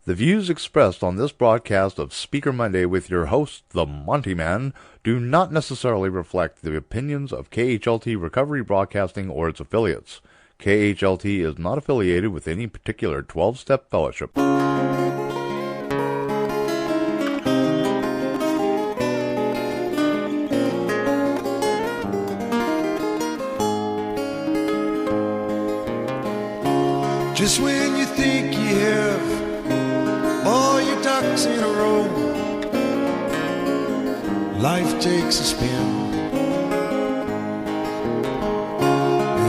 The views expressed on this broadcast of Speaker Monday with your host, the Monty Man, do not necessarily reflect the opinions of KHLT Recovery Broadcasting or its affiliates. KHLT is not affiliated with any particular 12-step fellowship. Just when you think you have all your ducks in a row, life takes a spin.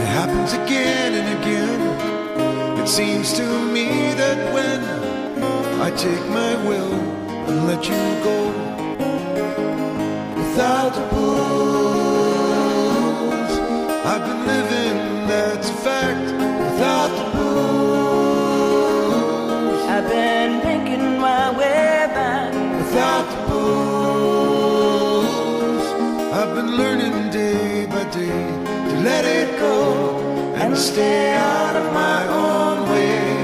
It happens again and again. It seems to me that when I take my will and let you go, without the booze, I've been living, that's a fact. Without the booze, I've been making my way back. without the booze, I've been learning day by day to let it go and stay out of my own way.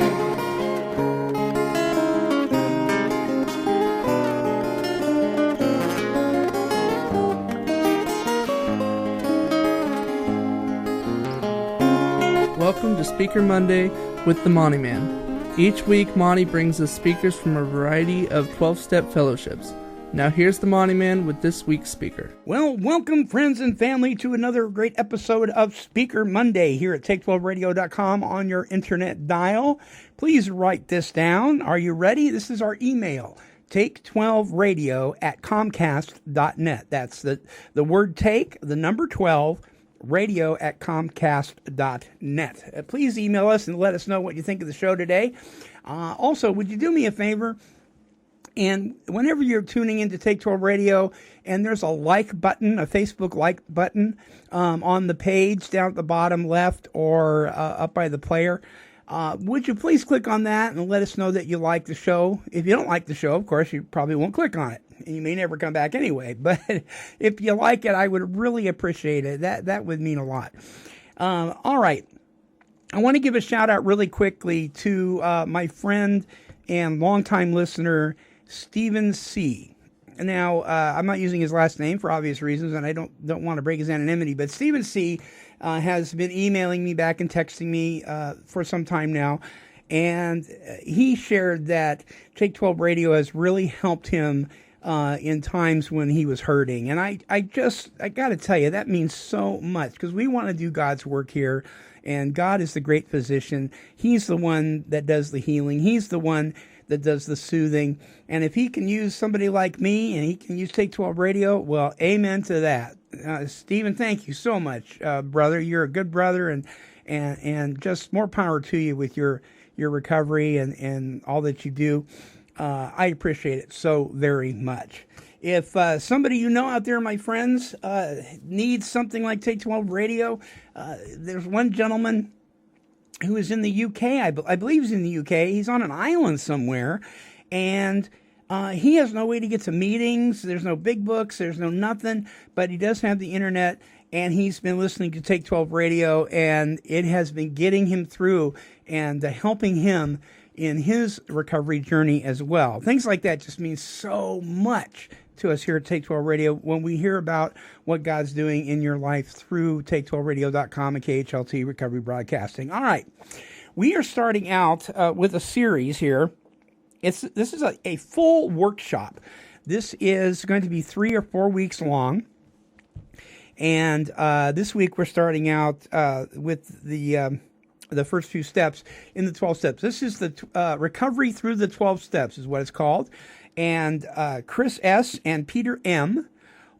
Welcome to Speaker Monday with the Monty Man. Each week, Monty brings us speakers from a variety of 12-step fellowships. Now here's the Monty Man with this week's speaker. Well, welcome, friends and family, to another great episode of Speaker Monday here at Take12Radio.com on your internet dial. Please write this down. Are you ready? This is our email, take12radio@comcast.net. That's the word take, the number 12, radio@comcast.net. Please email us and let us know what you think of the show today. Also, would you do me a favor? And whenever you're tuning into Take 12 Radio and there's a like button, a Facebook like button on the page down at the bottom left or up by the player, would you please click on that and let us know that you like the show? If you don't like the show, of course, you probably won't click on it. And you may never come back anyway. But if you like it, I would really appreciate it. That would mean a lot. All right. I want to give a shout out really quickly to my friend and longtime listener, Stephen C. Now, I'm not using his last name for obvious reasons, and I don't want to break his anonymity, but Stephen C. Has been emailing me back and texting me for some time now, and he shared that Take 12 Radio has really helped him in times when he was hurting. And I got to tell you, that means so much, because we want to do God's work here, and God is the great physician. He's the one that does the healing. He's the one that does the soothing. And if he can use somebody like me and he can use Take 12 Radio, well, amen to that. Stephen, thank you so much, brother. You're a good brother, and just more power to you with your recovery and all that you do. I appreciate it so very much. If somebody you know out there, my friends, needs something like Take 12 Radio, there's one gentleman who is in the UK. I believe he's in the UK. He's on an island somewhere, and he has no way to get to meetings. There's no big books. There's no nothing, but he does have the internet, and he's been listening to Take 12 Radio, and it has been getting him through and helping him in his recovery journey as well. Things like that just mean so much to us here at Take 12 Radio when we hear about what God's doing in your life through Take12Radio.com and KHLT Recovery Broadcasting. All right, we are starting out with a series here. This is a full workshop. This is going to be 3 or 4 weeks long. And this week we're starting out with the first few steps in the 12 steps. This is the Recovery Through the 12 Steps is what it's called. And Chris S. and Peter M.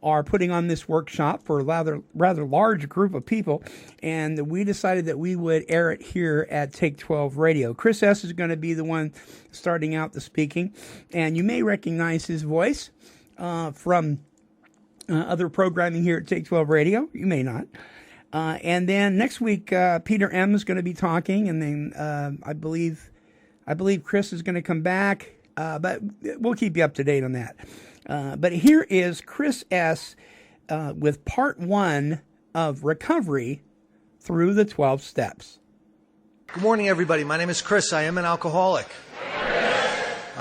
are putting on this workshop for a rather large group of people, and we decided that we would air it here at Take 12 Radio. Chris S. is going to be the one starting out the speaking, and you may recognize his voice from other programming here at Take 12 Radio. You may not. And then next week, Peter M. is going to be talking, and then I believe Chris is going to come back, but we'll keep you up to date on that. But here is Chris S. With part 1 of Recovery Through the 12 Steps. Good morning, everybody. My name is Chris. I am an alcoholic.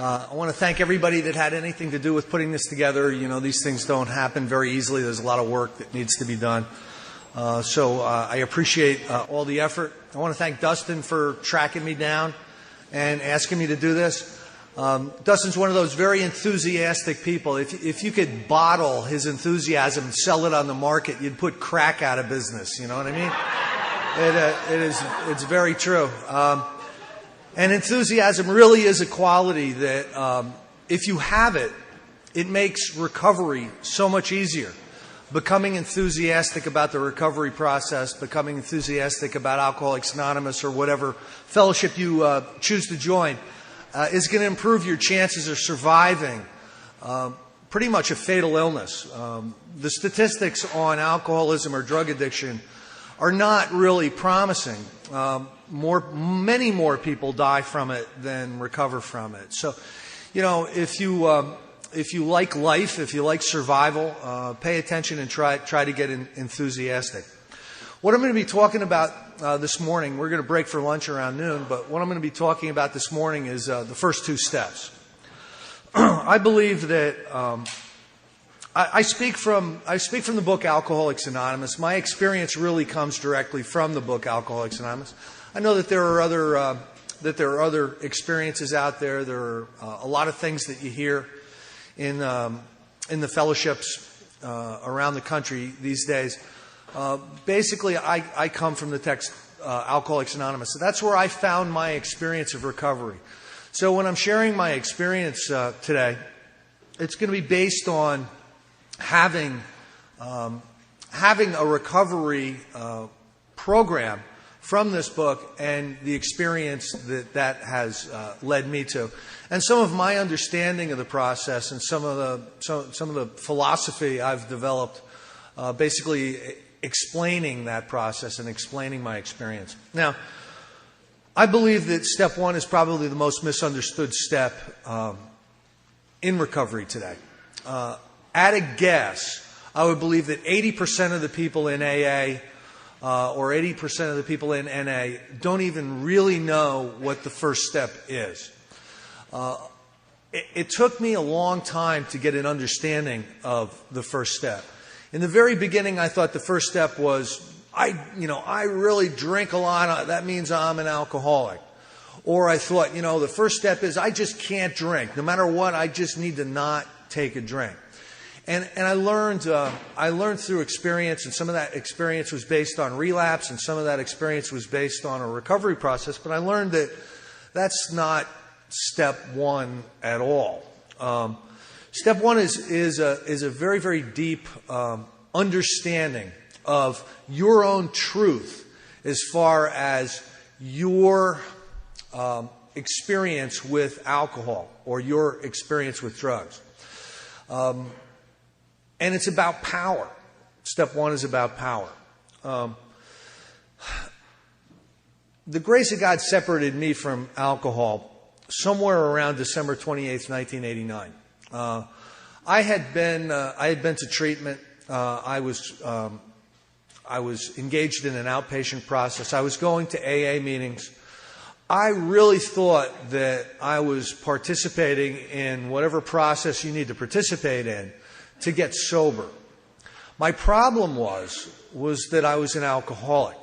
I want to thank everybody that had anything to do with putting this together. You know, these things don't happen very easily. There's a lot of work that needs to be done. So I appreciate all the effort. I want to thank Dustin for tracking me down and asking me to do this. Dustin's one of those very enthusiastic people. If you could bottle his enthusiasm and sell it on the market, you'd put crack out of business. You know what I mean? It's very true. And enthusiasm really is a quality that if you have it, it makes recovery so much easier. Becoming enthusiastic about the recovery process, becoming enthusiastic about Alcoholics Anonymous or whatever fellowship you choose to join is going to improve your chances of surviving pretty much a fatal illness. The statistics on alcoholism or drug addiction are not really promising. Many more people die from it than recover from it. So, you know, if you like life, if you like survival, pay attention and try to get enthusiastic. What I'm going to be talking about this morning, we're going to break for lunch around noon, but what I'm going to be talking about this morning is the first two steps. I believe that I speak from the book Alcoholics Anonymous. My experience really comes directly from the book Alcoholics Anonymous. I know that there are other experiences out there. There are a lot of things that you hear in the fellowships around the country these days. Basically, I come from the text Alcoholics Anonymous. So that's where I found my experience of recovery. So when I'm sharing my experience today, it's going to be based on having a recovery program from this book and the experience that has led me to, and some of my understanding of the process and some of the philosophy I've developed, basically explaining that process and explaining my experience. Now, I believe that step one is probably the most misunderstood step in recovery today. At a guess, I would believe that 80% of the people in AA or 80% of the people in NA don't even really know what the first step is. It took me a long time to get an understanding of the first step. In the very beginning, I thought the first step was, I really drink a lot. That means I'm an alcoholic. Or I thought, the first step is I just can't drink. No matter what, I just need to not take a drink. And I learned through experience, and some of that experience was based on relapse, and some of that experience was based on a recovery process. But I learned that that's not step one at all. Step one is a very, very deep understanding of your own truth as far as your experience with alcohol or your experience with drugs. And it's about power. Step one is about power. The grace of God separated me from alcohol somewhere around December 28th, 1989. I had been to treatment. I was engaged in an outpatient process. I was going to AA meetings. I really thought that I was participating in whatever process you need to participate in to get sober. My problem was that I was an alcoholic.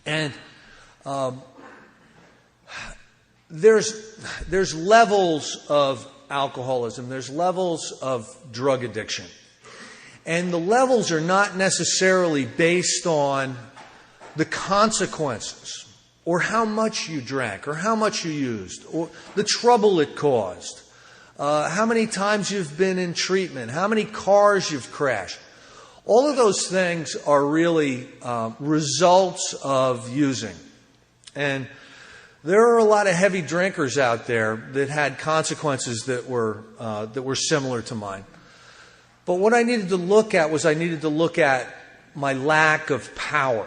And there's levels of alcoholism. There's levels of drug addiction. And the levels are not necessarily based on the consequences or how much you drank or how much you used or the trouble it caused. How many times you've been in treatment, how many cars you've crashed. All of those things are really results of using. And there are a lot of heavy drinkers out there that had consequences that were similar to mine. But what I needed to look at was my lack of power.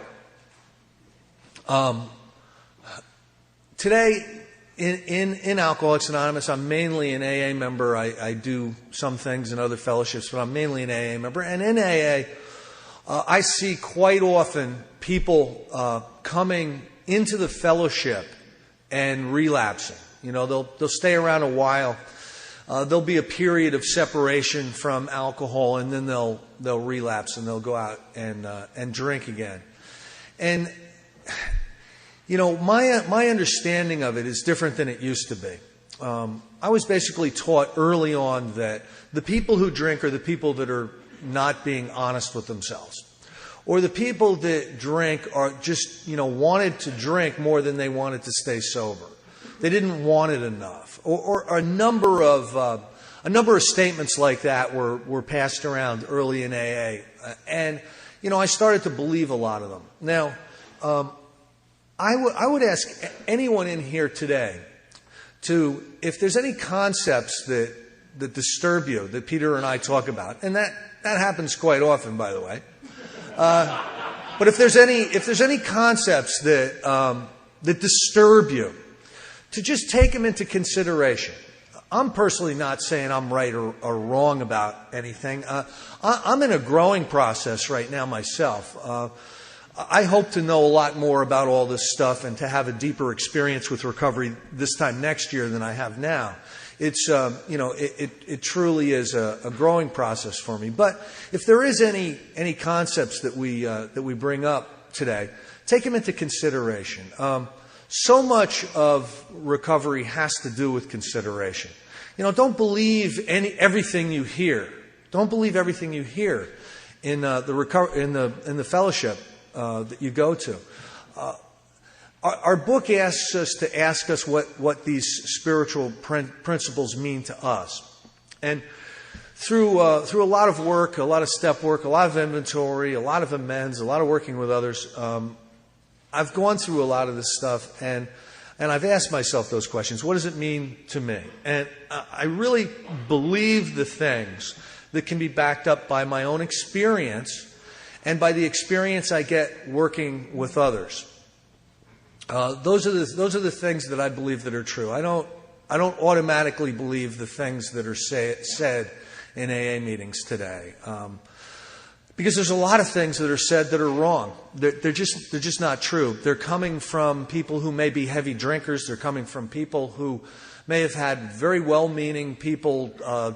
Today, in Alcoholics Anonymous, I'm mainly an AA member. I do some things in other fellowships, but I'm mainly an AA member. And in AA, I see quite often people coming into the fellowship and relapsing. You know, they'll stay around a while. There'll be a period of separation from alcohol, and then they'll relapse and they'll go out and drink again. And you know, my understanding of it is different than it used to be. I was basically taught early on that the people who drink are the people that are not being honest with themselves, or the people that drink are just, you know, wanted to drink more than they wanted to stay sober. They didn't want it enough, or a number of statements like that were passed around early in AA, and you know, I started to believe a lot of them. Now, I would ask anyone in here today if there's any concepts that disturb you that Peter and I talk about, and that happens quite often, by the way. But if there's any concepts that disturb you, to just take them into consideration. I'm personally not saying I'm right or wrong about anything. I'm in a growing process right now myself. I hope to know a lot more about all this stuff and to have a deeper experience with recovery this time next year than I have now. It's, you know, it truly is a growing process for me. But if there is any concepts that we bring up today, take them into consideration. So much of recovery has to do with consideration. You know, don't believe everything you hear. Don't believe everything you hear in the fellowship that you go to. Our book asks us to ask us what these spiritual principles mean to us, and through a lot of work, a lot of step work, a lot of inventory, a lot of amends, a lot of working with others, I've gone through a lot of this stuff, and I've asked myself those questions. What does it mean to me? And I really believe the things that can be backed up by my own experience and by the experience I get working with others. Those are the things that I believe that are true. I don't automatically believe the things that are said in AA meetings today. Because there's a lot of things that are said that are wrong. They're just not true. They're coming from people who may be heavy drinkers. They're coming from people who may have had very well-meaning people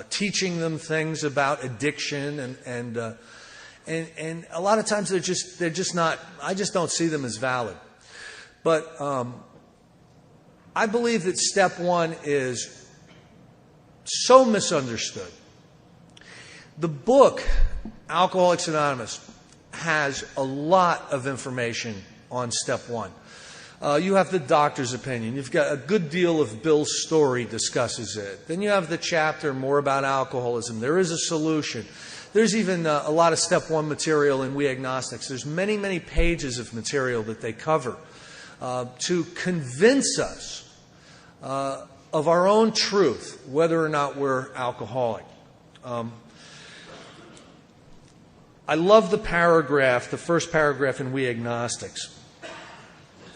teaching them things about addiction, and a lot of times they're just not. I just don't see them as valid. But I believe that step one is so misunderstood. The book Alcoholics Anonymous has a lot of information on step one. You have the doctor's opinion. You've got a good deal of Bill's story discusses it. Then you have the chapter more about alcoholism. There is a solution. There's even a lot of step one material in We Agnostics. There's many, many pages of material that they cover to convince us of our own truth, whether or not we're alcoholic. I love the first paragraph in We Agnostics.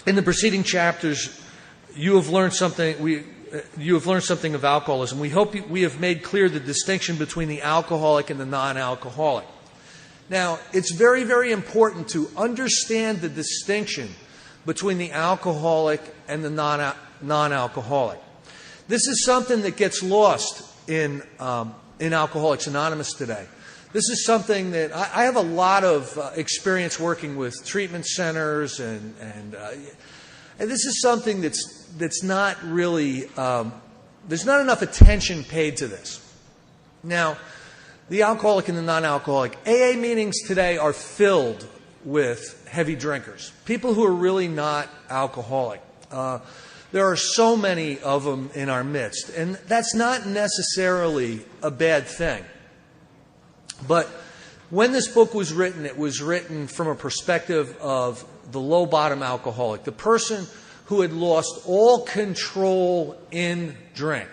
In the preceding chapters, you have learned something of alcoholism. We hope we have made clear the distinction between the alcoholic and the non-alcoholic. Now, it's very, very important to understand the distinction between the alcoholic and the non-alcoholic. This is something that gets lost in Alcoholics Anonymous today. This is something that I have a lot of experience working with treatment centers, and this is something that's not really there's not enough attention paid to this. Now, the alcoholic and the non-alcoholic AA meetings today are filled with heavy drinkers, people who are really not alcoholic. There are so many of them in our midst, and that's not necessarily a bad thing. But when this book was written, it was written from a perspective of the low-bottom alcoholic, the person who had lost all control in drink.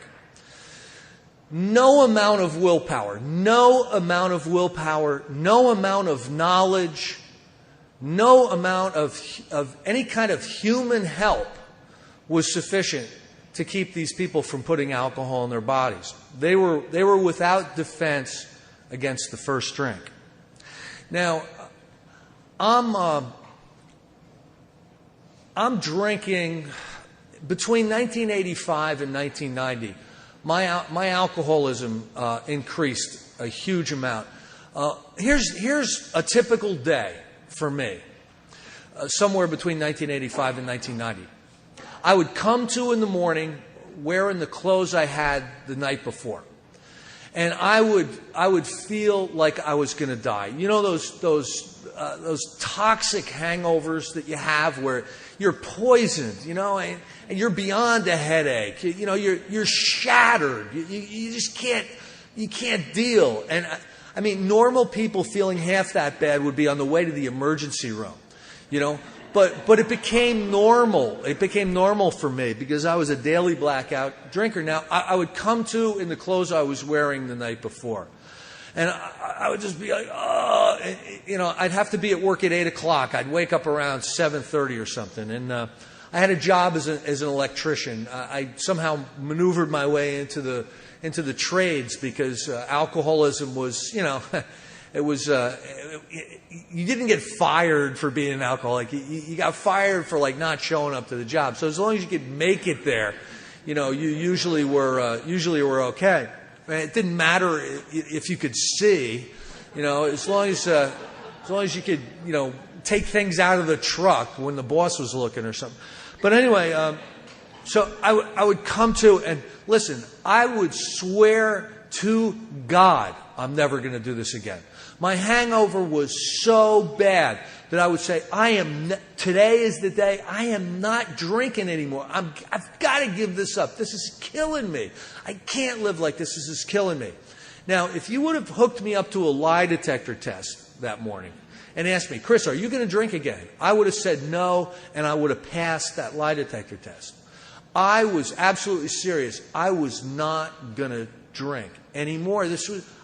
No amount of willpower, no amount of knowledge, no amount of any kind of human help was sufficient to keep these people from putting alcohol in their bodies. They were without defense against the first drink. Now, I'm drinking between 1985 and 1990, my alcoholism increased a huge amount. Here's a typical day for me, somewhere between 1985 and 1990. I would come to in the morning wearing the clothes I had the night before. And I would feel like I was going to die. You know those toxic hangovers that you have where you're poisoned, you know, and you're beyond a headache. You know, you're shattered. You just can't deal. And I mean, normal people feeling half that bad would be on the way to the emergency room, you know. But it became normal. It became normal for me because I was a daily blackout drinker. Now, I would come to in the clothes I was wearing the night before. And I would just be like, oh, and, you know, I'd have to be at work at 8 o'clock. I'd wake up around 7:30 or something. And I had a job as an electrician. I somehow maneuvered my way into the trades because alcoholism was, you know, it was, you didn't get fired for being an alcoholic. You got fired for like not showing up to the job. So as long as you could make it there, you know, you usually were okay. And it didn't matter if you could see, you know, as long as you could, you know, take things out of the truck when the boss was looking or something. But anyway, so I would come to and listen. I would swear to God, I'm never going to do this again. My hangover was so bad that I would say, today is the day I am not drinking anymore. I've got to give this up. This is killing me. I can't live like this. This is killing me. Now, if you would have hooked me up to a lie detector test that morning and asked me, Chris, are you going to drink again? I would have said no, and I would have passed that lie detector test. I was absolutely serious. I was not going to drink anymore.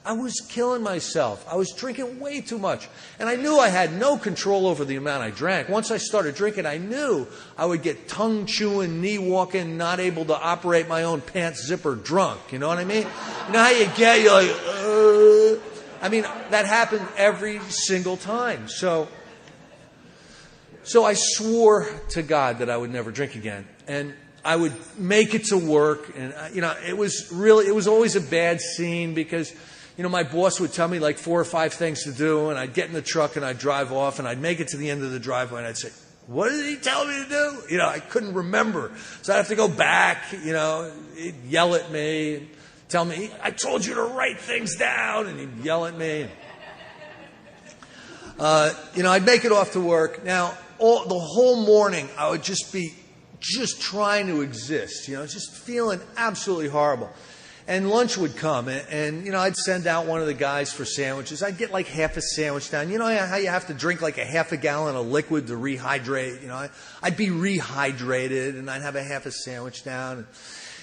I was killing myself. I was drinking way too much. And I knew I had no control over the amount I drank. Once I started drinking, I knew I would get tongue-chewing, knee-walking, not able to operate my own pants zipper drunk. You know what I mean? You know how you get, you're like, I mean, that happened every single time. So I swore to God that I would never drink again. And I would make it to work. And, you know, it was always a bad scene because, you know, my boss would tell me like 4 or 5 things to do, and I'd get in the truck and I'd drive off, and I'd make it to the end of the driveway, and I'd say, what did he tell me to do? You know, I couldn't remember. So I'd have to go back, you know, he'd yell at me, and tell me, I told you to write things down, and he'd yell at me. You know, I'd make it off to work. Now, the whole morning, I would just be trying to exist, you know, just feeling absolutely horrible. And lunch would come, and, you know, I'd send out one of the guys for sandwiches. I'd get like half a sandwich down. You know how you have to drink like a half a gallon of liquid to rehydrate? You know, I'd be rehydrated, and I'd have a half a sandwich down. And,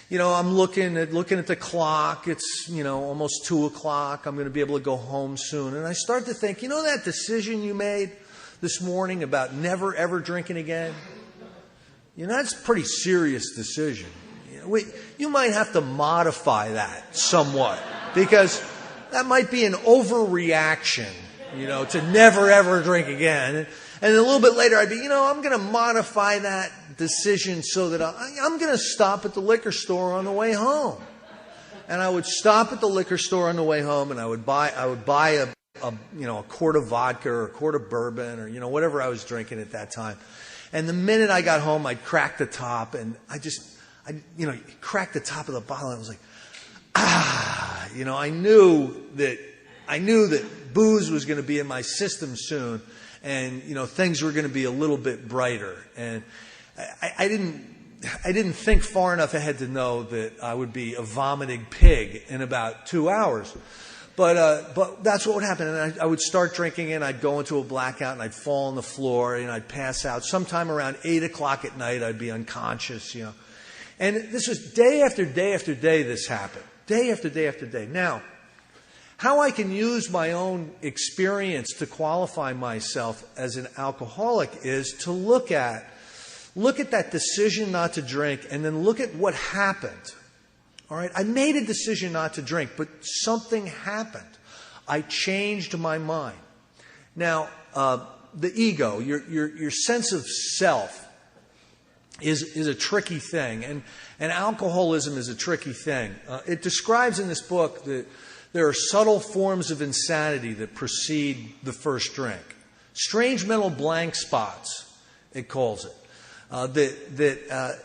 you know, I'm looking at the clock. It's, you know, almost 2 o'clock. I'm going to be able to go home soon. And I start to think, you know that decision you made this morning about never, ever drinking again? You know, that's a pretty serious decision. You might have to modify that somewhat because that might be an overreaction, you know, to never, ever drink again. And then a little bit later, I'd be, you know, I'm going to modify that decision so that I'm going to stop at the liquor store on the way home. And I would stop at the liquor store on the way home, and I would buy a you know, a quart of vodka or a quart of bourbon or, you know, whatever I was drinking at that time. And the minute I got home, I'd crack the top, and I you know, cracked the top of the bottle, and I was like, you know, I knew that booze was going to be in my system soon, and, you know, things were going to be a little bit brighter. And I didn't think far enough ahead to know that I would be a vomiting pig in about 2 hours. But that's what would happen. And I would start drinking, and I'd go into a blackout, and I'd fall on the floor, and I'd pass out. Sometime around 8 o'clock at night, I'd be unconscious, you know. And this was day after day after day this happened. Day after day after day. Now, how I can use my own experience to qualify myself as an alcoholic is to look at that decision not to drink, and then look at what happened. All right, I made a decision not to drink, but something happened. I changed my mind. Now, the ego, your sense of self, is a tricky thing, and alcoholism is a tricky thing. It describes in this book that there are subtle forms of insanity that precede the first drink. Strange mental blank spots, it calls it. That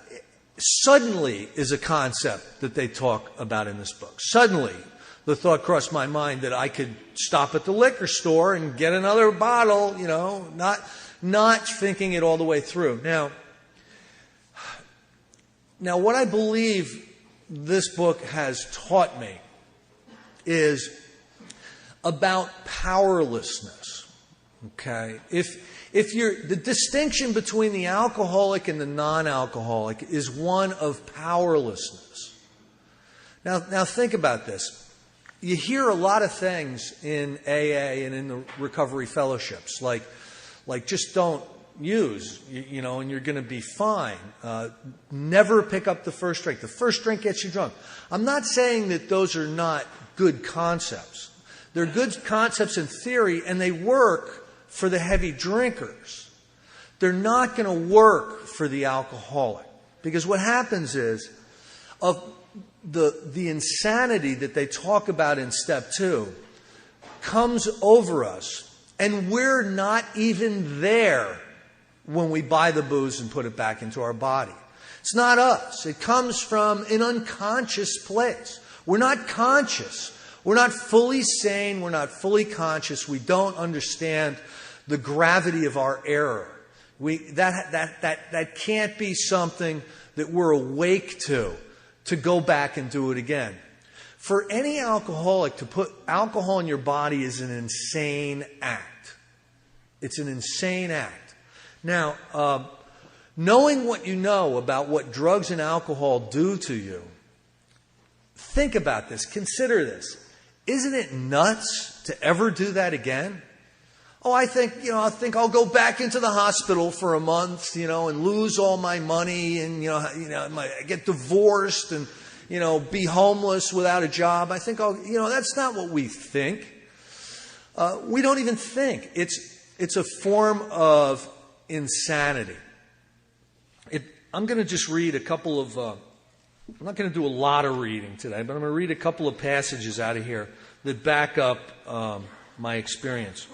suddenly is a concept that they talk about in this book. Suddenly, the thought crossed my mind that I could stop at the liquor store and get another bottle, not thinking it all the way through. Now, what I believe this book has taught me is about powerlessness. Okay? If the distinction between the alcoholic and the non-alcoholic is one of powerlessness. Now think about this. You hear a lot of things in AA and in the recovery fellowships, like just don't use, and you're going to be fine. Never pick up the first drink. The first drink gets you drunk. I'm not saying that those are not good concepts. They're good concepts in theory, and they work for the heavy drinkers. They're not going to work for the alcoholic. Because what happens is, of the insanity that they talk about in step 2 comes over us, and we're not even there when we buy the booze and put it back into our body. It's not us. It comes from an unconscious place. We're not conscious. We're not fully sane. We're not fully conscious. We don't understand the gravity of our error. That can't be something that we're awake to go back and do it again. For any alcoholic, to put alcohol in your body is an insane act. It's an insane act. Now, knowing what you know about what drugs and alcohol do to you, think about this. Consider this. Isn't it nuts to ever do that again? Oh, I think I'll go back into the hospital for a month, and lose all my money, and I get divorced, and be homeless without a job. I think that's not what we think. We don't even think. It's a form of insanity. I'm going to just read a couple of. I'm not going to do a lot of reading today, but I'm going to read a couple of passages out of here that back up my experience.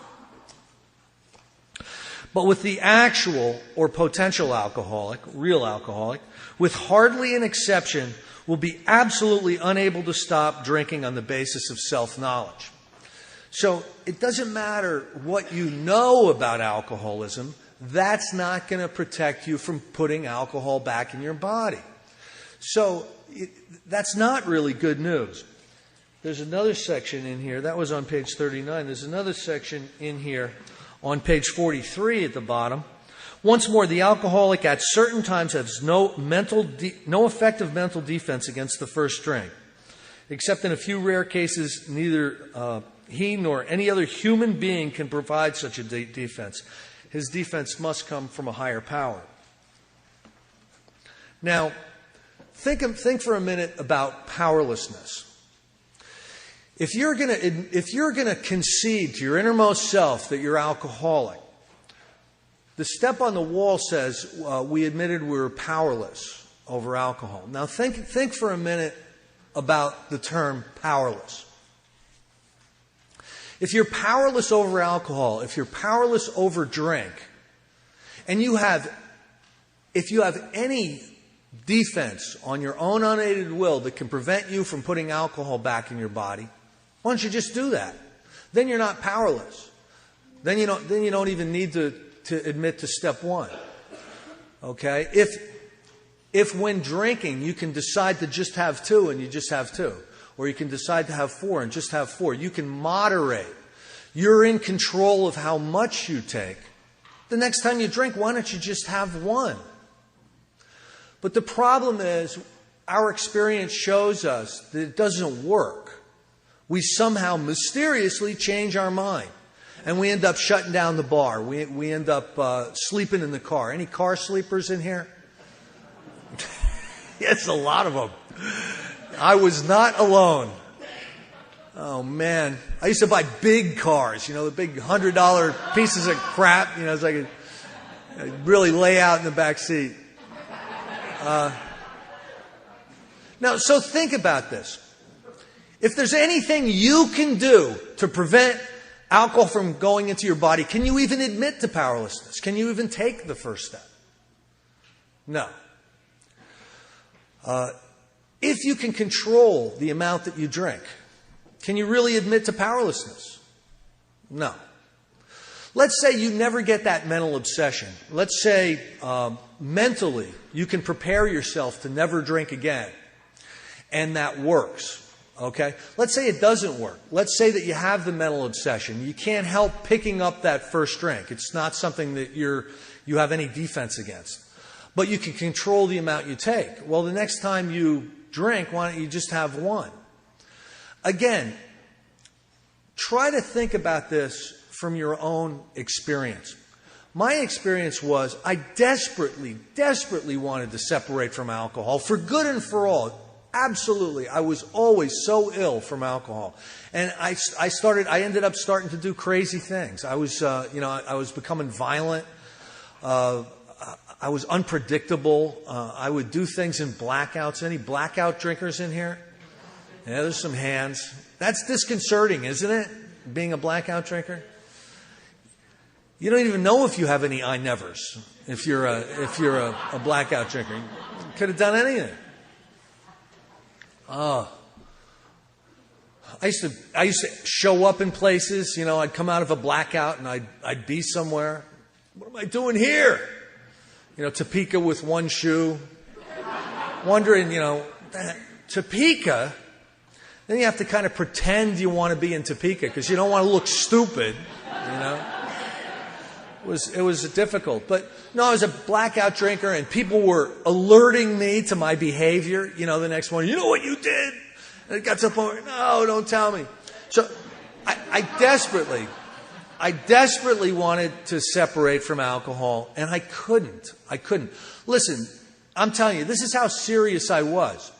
But with the actual or potential alcoholic, real alcoholic, with hardly an exception, will be absolutely unable to stop drinking on the basis of self-knowledge. So it doesn't matter what you know about alcoholism, that's not going to protect you from putting alcohol back in your body. So that's not really good news. There's another section in here, that was on page 39, there's another section in here on page 43 at the bottom. Once more, the alcoholic at certain times has no effective mental defense against the first drink. Except in a few rare cases, neither he nor any other human being can provide such a defense. His defense must come from a higher power. Now, think for a minute about powerlessness. If you're going to concede to your innermost self that you're alcoholic, the step on the wall says we admitted we were powerless over alcohol. Now think for a minute about the term powerless. If you're powerless over alcohol, if you're powerless over drink, and if you have any defense on your own unaided will that can prevent you from putting alcohol back in your body, why don't you just do that? Then you're not powerless. Then you don't even need to admit to step 1. Okay? If when drinking you can decide to just have 2 and you just have 2, or you can decide to have 4 and just have 4, you can moderate. You're in control of how much you take. The next time you drink, why don't you just have 1? But the problem is, our experience shows us that it doesn't work. We somehow mysteriously change our mind. And we end up shutting down the bar. We end up sleeping in the car. Any car sleepers in here? Yes, a lot of them. I was not alone. Oh, man. I used to buy big cars, the big $100 pieces of crap, so I could really lay out in the back seat. Now, so think about this. If there's anything you can do to prevent alcohol from going into your body, can you even admit to powerlessness? Can you even take the first step? No. If you can control the amount that you drink, can you really admit to powerlessness? No. Let's say you never get that mental obsession. Let's say mentally you can prepare yourself to never drink again, and that works. Okay? Let's say it doesn't work. Let's say that you have the mental obsession. You can't help picking up that first drink. It's not something that you have any defense against. But you can control the amount you take. Well, the next time you drink, why don't you just have one? Again, try to think about this from your own experience. My experience was I desperately, desperately wanted to separate from alcohol for good and for all. Absolutely. I was always so ill from alcohol. And I ended up starting to do crazy things. I was becoming violent. I was unpredictable. I would do things in blackouts. Any blackout drinkers in here? Yeah, there's some hands. That's disconcerting, isn't it? Being a blackout drinker? You don't even know if you have any I-nevers if you're a blackout drinker. You could have done anything. I used to show up in places, I'd come out of a blackout and I'd be somewhere. What am I doing here? Topeka with one shoe. Wondering, Topeka. Then you have to kind of pretend you want to be in Topeka because you don't want to look stupid, It was difficult. But no, I was a blackout drinker and people were alerting me to my behavior, the next morning. You know what you did? And it got to the point where, no, don't tell me. So I desperately wanted to separate from alcohol, and I couldn't. Listen, I'm telling you, this is how serious I was.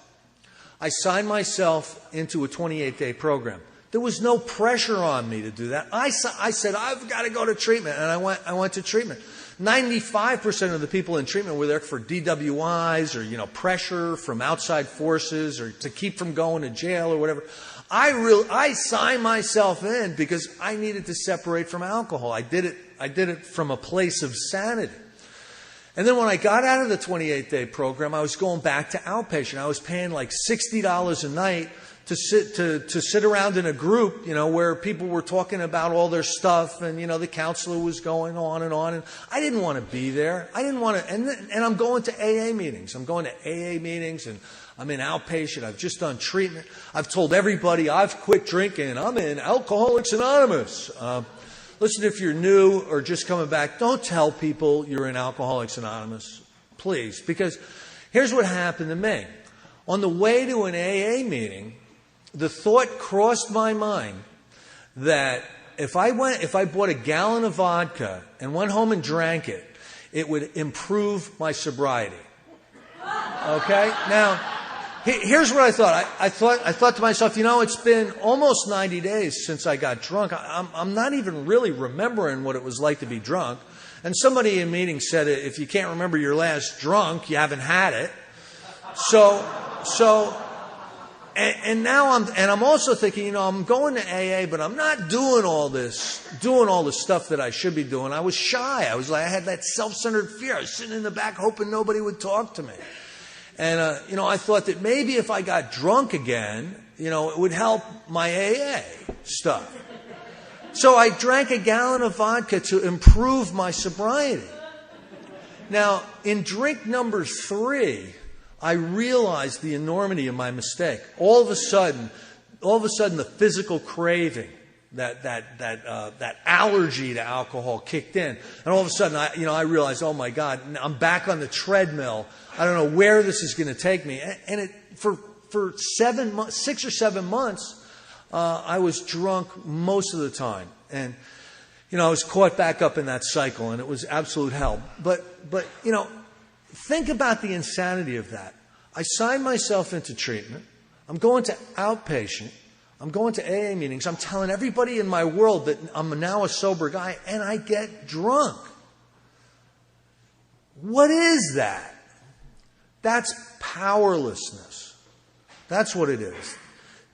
I signed myself into a 28-day program. There was no pressure on me to do that. I said, I've got to go to treatment, and I went to treatment. 95% of the people in treatment were there for DWIs or, pressure from outside forces or to keep from going to jail or whatever. I signed myself in because I needed to separate from alcohol. I did it from a place of sanity. And then when I got out of the 28-day program, I was going back to outpatient. I was paying like $60 a night to sit around in a group, where people were talking about all their stuff and, the counselor was going on. And I didn't want to be there. I didn't want to, and I'm going to AA meetings. I'm and I'm in outpatient. I've just done treatment. I've told everybody I've quit drinking. I'm in Alcoholics Anonymous. Listen, if you're new or just coming back, don't tell people you're in Alcoholics Anonymous, please, because here's what happened to me. On the way to an AA meeting, the thought crossed my mind that if I bought a gallon of vodka and went home and drank it, it would improve my sobriety. Okay? Now, here's what I thought. I thought to myself, it's been almost 90 days since I got drunk. I'm not even really remembering what it was like to be drunk. And somebody in meeting said, if you can't remember your last drunk, you haven't had it. And now I'm also thinking, I'm going to AA, but I'm not doing all the stuff that I should be doing. I was shy. I had that self-centered fear. I was sitting in the back hoping nobody would talk to me. And, I thought that maybe if I got drunk again, it would help my AA stuff. So I drank a gallon of vodka to improve my sobriety. Now, in drink number 3, I realized the enormity of my mistake. All of a sudden, the physical craving, that allergy to alcohol kicked in, and all of a sudden, I realized, oh my God, I'm back on the treadmill. I don't know where this is going to take me. And for 6 or 7 months, I was drunk most of the time, and I was caught back up in that cycle, and it was absolute hell. But think about the insanity of that. I signed myself into treatment. I'm going to outpatient. I'm going to AA meetings. I'm telling everybody in my world that I'm now a sober guy, and I get drunk. What is that? That's powerlessness. That's what it is.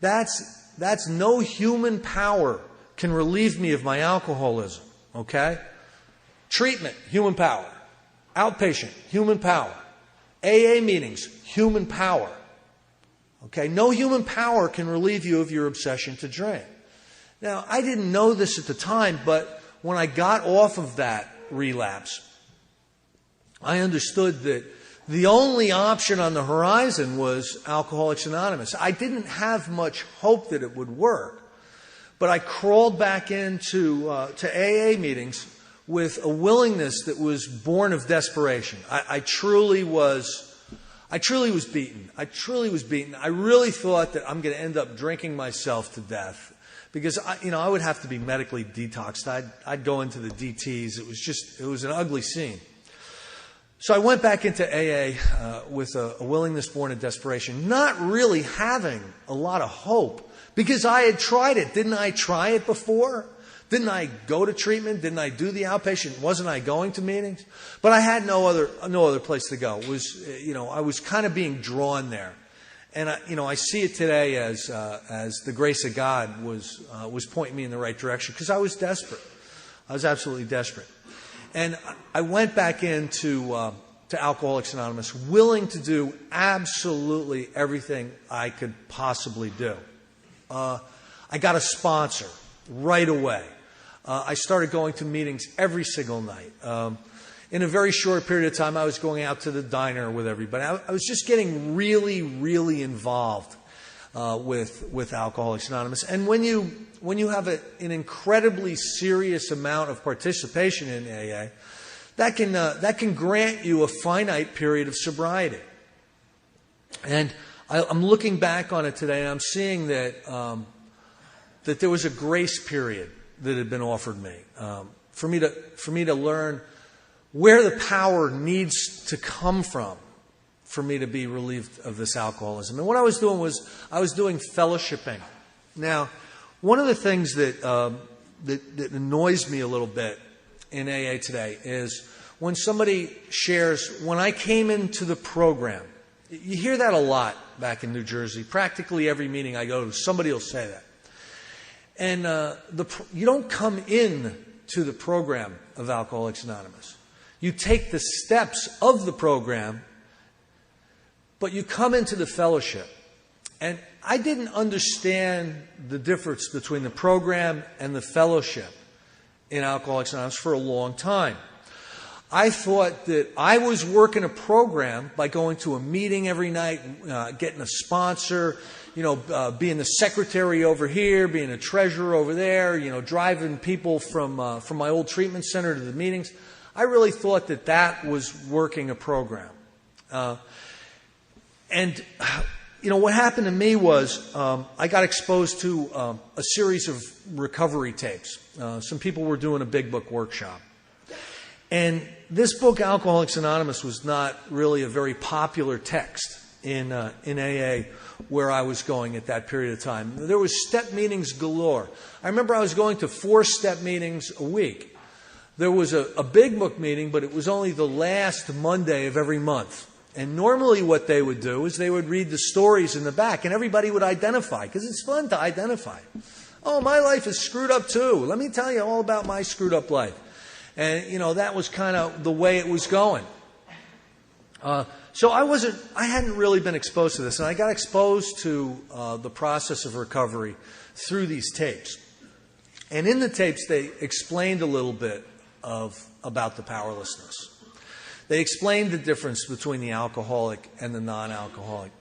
That's no human power can relieve me of my alcoholism, okay? Treatment, human power. Outpatient, human power. AA meetings, human power. Okay? No human power can relieve you of your obsession to drink. Now, I didn't know this at the time, but when I got off of that relapse, I understood that the only option on the horizon was Alcoholics Anonymous. I didn't have much hope that it would work, but I crawled back into to AA meetings with a willingness that was born of desperation. I truly was beaten. I really thought that I'm going to end up drinking myself to death because I would have to be medically detoxed. I'd go into the DTs. It was an ugly scene. So I went back into AA with a willingness born of desperation, not really having a lot of hope because I had tried it. Didn't I try it before? Didn't I go to treatment? Didn't I do the outpatient? Wasn't I going to meetings? But I had no other place to go. I was kind of being drawn there, and I see it today as the grace of God was pointing me in the right direction because I was desperate. I was absolutely desperate. And I went back into to Alcoholics Anonymous, willing to do absolutely everything I could possibly do. I got a sponsor right away. I started going to meetings every single night. In a very short period of time, I was going out to the diner with everybody. I was just getting really, really involved with Alcoholics Anonymous. And when you have an incredibly serious amount of participation in AA, that can grant you a finite period of sobriety. And I'm looking back on it today, and I'm seeing that there was a grace period that had been offered me for me to learn where the power needs to come from for me to be relieved of this alcoholism. And what I was doing was I was doing fellowshipping. Now, one of the things that annoys me a little bit in AA today is when somebody shares, when I came into the program, you hear that a lot back in New Jersey. Practically every meeting I go to, somebody will say that. And you don't come in to the program of Alcoholics Anonymous. You take the steps of the program, but you come into the fellowship. And I didn't understand the difference between the program and the fellowship in Alcoholics Anonymous for a long time. I thought that I was working a program by going to a meeting every night, getting a sponsor, being the secretary over here, being a treasurer over there, driving people from my old treatment center to the meetings. I really thought that was working a program. And what happened to me was I got exposed to a series of recovery tapes. Some people were doing a big book workshop. And this book, Alcoholics Anonymous, was not really a very popular text in AA where I was going at that period of time. There was step meetings galore. I remember I was going to 4 step meetings a week. There was a big book meeting, but it was only the last Monday of every month. And normally what they would do is they would read the stories in the back, and everybody would identify, because it's fun to identify. Oh, my life is screwed up too. Let me tell you all about my screwed up life. And, that was kind of the way it was going. So I hadn't really been exposed to this, and I got exposed to the process of recovery through these tapes. And in the tapes, they explained a little bit about the powerlessness. They explained the difference between the alcoholic and the non-alcoholic.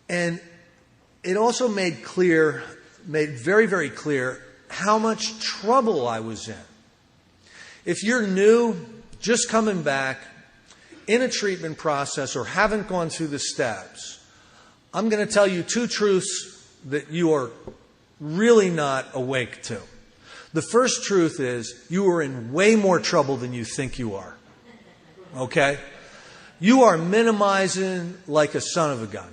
And it also made very, very clear how much trouble I was in. If you're new, just coming back, in a treatment process or haven't gone through the steps, I'm going to tell you 2 truths that you are really not awake to. The first truth is you are in way more trouble than you think you are. Okay? You are minimizing like a son of a gun.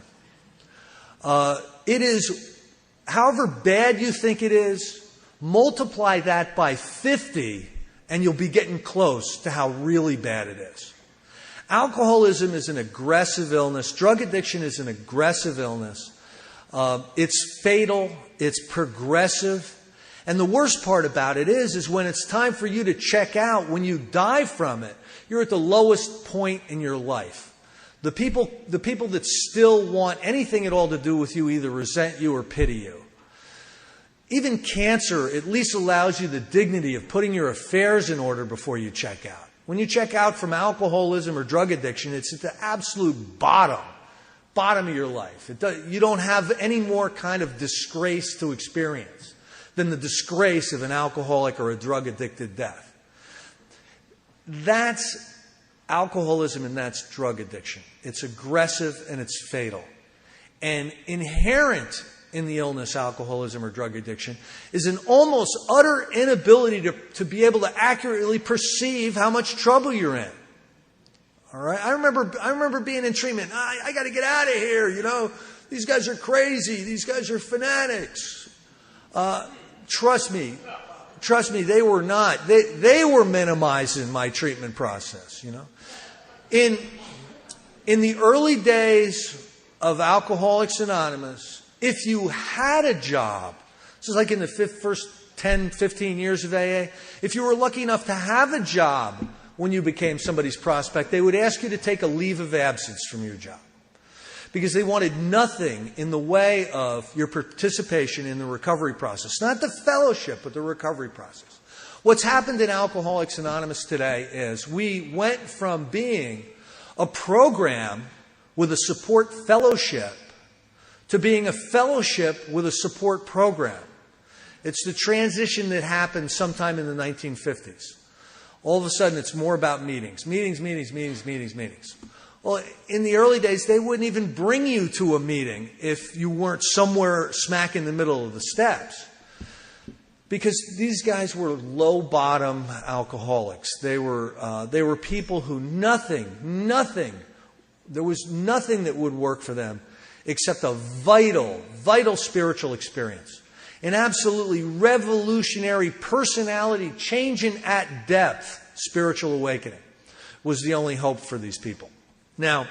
It is, however bad you think it is, multiply that by 50 and you'll be getting close to how really bad it is. Alcoholism is an aggressive illness. Drug addiction is an aggressive illness. It's fatal. It's progressive. And the worst part about it is when it's time for you to check out, when you die from it, you're at the lowest point in your life. The people that still want anything at all to do with you either resent you or pity you. Even cancer at least allows you the dignity of putting your affairs in order before you check out. When you check out from alcoholism or drug addiction, it's at the absolute bottom of your life. You don't have any more kind of disgrace to experience than the disgrace of an alcoholic or a drug-addicted death. That's alcoholism and that's drug addiction. It's aggressive and it's fatal. And inherent in the illness, alcoholism or drug addiction, is an almost utter inability to be able to accurately perceive how much trouble you're in. All right? I remember being in treatment. I got to get out of here. You know, these guys are crazy. These guys are fanatics. Trust me, they were not. They were minimizing my treatment process, you know. In the early days of Alcoholics Anonymous, if you had a job, this is like in the first 10, 15 years of AA, if you were lucky enough to have a job when you became somebody's prospect, they would ask you to take a leave of absence from your job. Because they wanted nothing in the way of your participation in the recovery process. Not the fellowship, but the recovery process. What's happened in Alcoholics Anonymous today is we went from being a program with a support fellowship to being a fellowship with a support program. It's the transition that happened sometime in the 1950s. All of a sudden, it's more about meetings. Meetings. Well, in the early days, they wouldn't even bring you to a meeting if you weren't somewhere smack in the middle of the steps. Because these guys were low-bottom alcoholics. They were people who there was nothing that would work for them except a vital spiritual experience. An absolutely revolutionary personality changing at depth spiritual awakening was the only hope for these people. Now,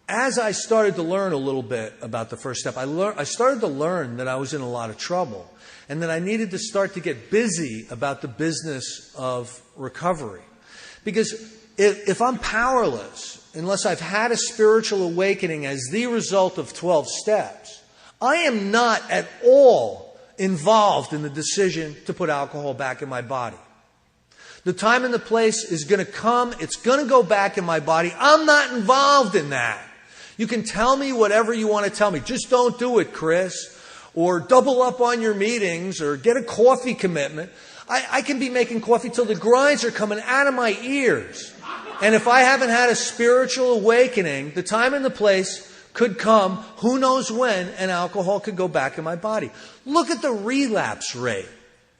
as I started to learn a little bit about the first step, I started to learn that I was in a lot of trouble and that I needed to start to get busy about the business of recovery. Because if I'm powerless, unless I've had a spiritual awakening as the result of 12 steps, I am not at all involved in the decision to put alcohol back in my body. The time and the place is going to come. It's going to go back in my body. I'm not involved in that. You can tell me whatever you want to tell me. Just don't do it, Chris. Or double up on your meetings or get a coffee commitment. I can be making coffee till the grinds are coming out of my ears. And if I haven't had a spiritual awakening, the time and the place could come, who knows when, and alcohol could go back in my body. Look at the relapse rate